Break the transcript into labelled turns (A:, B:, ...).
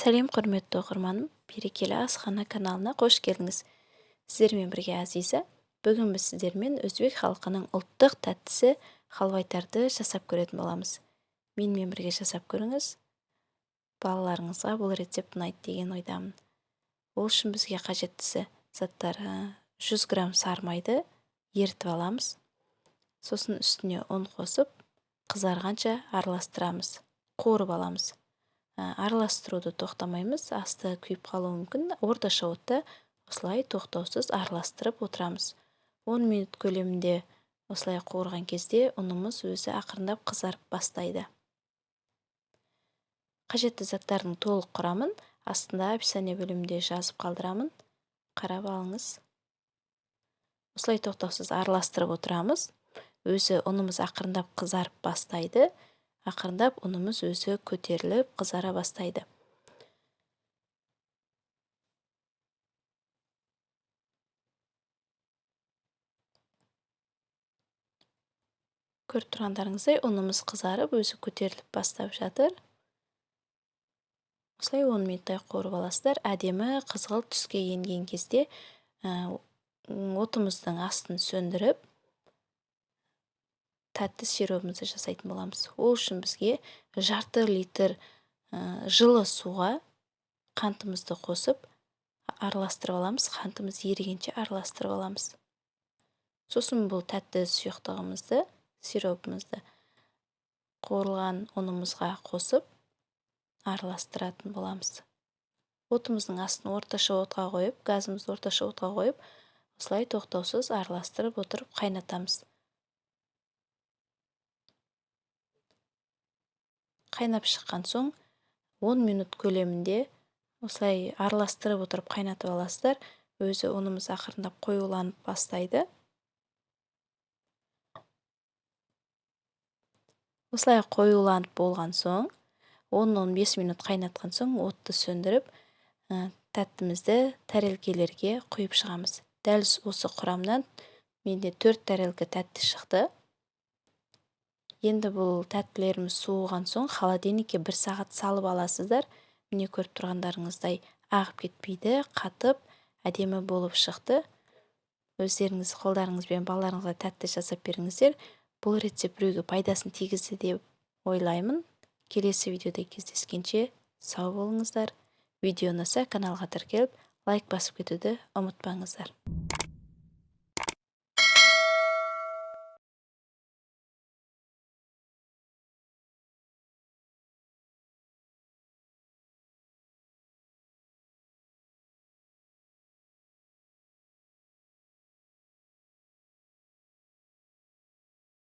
A: Сәлем құрметті оқырманым, берекелі асхана каналына қош келдіңіз. Сіздермен бірге Азиза. Бүгін біз сіздермен өзбек халқының ұлттық тәттісі халвайтарды жасап көретін боламыз. Менімен бірге жасап көріңіз. Балаларыңызға бұл рецепт ұнайды деген ойдамын. Ол үшін бізге қажеттісі заттар 100 грамм сары майды ерітіп аламыз. Сосын үстіне ұн қосып, қызарғанша араластырамыз, қуырып аламыз. Араластыруды тоқтамаймыз, асты күйіп қалуы мүмкін. Орташа отта осылай тоқтаусыз араластырып отырамыз. 10 минут көлемінде осылай қуырған кезде ұнымыз өзі ақырындап қызарып бастайды. Қажетті заттардың толық құрамын астында описание бөлімінде жазып қалдырамын. Қарап алыңыз. Осылай тоқтаусыз араластырып отырамыз. Өзі ұнымыз ақырындап қызарып бастайды. Ақырындап ұнымыз өзі көтеріліп қызара бастайды. Көріп тұрғандарыңыздай ұнымыз қызарып өзі көтеріліп бастап жатыр. Осылай 10 минуттай қуырып аласыздар. Әдемі қызғылт түске енген кезде отымыздың астын сөндіріп, тәтті сиропымызды жасайтын боламыз. Ол үшін бізге жарты литр жылы суға қантымызды қосып араластырып аламыз. Қантымыз ерігенше араластырып аламыз. Сосын бұл тәтті сұйықтығымызды, сиропымызды қуырылған ұнымызға қосып араластыратын боламыз. Отымыздың астын орташа отқа қойып, газымызды орташа отқа қойып, осылай тоқтаусыз араластырып отырып қайнатамыз. Қайнап шыққан соң 10 минут көлемінде осылай араластырып отырып қайнатып аласыздар. Өзі ұнымыз ақырындап қоюланып бастайды. Осылай қоюланып болған соң 10-15 минут қайнатқан соң отты сөндіріп, тәттімізді тәрелкелерге құйып шығамыз. Дәл осы құрамнан менде 4 тәрелка тәтті шықты. Енді бұл тәттілеріміз суыған соң холодильникке 1 сағат салып аласыздар. Міне көріп тұрғандарыңыздай ағып кетпейді, қатып, әдемі болып шықты. Өздеріңіз қолдарыңызбен балаларыңызға тәтті жасап беріңіздер. Бұл рецепт біреуге пайдасын тигізді деп ойлаймын. Келесі видеода кездескенше сау болыңыздар. Видео ұнаса каналға тіркеліп, лайк басып кетуді ұмытпаңыздар.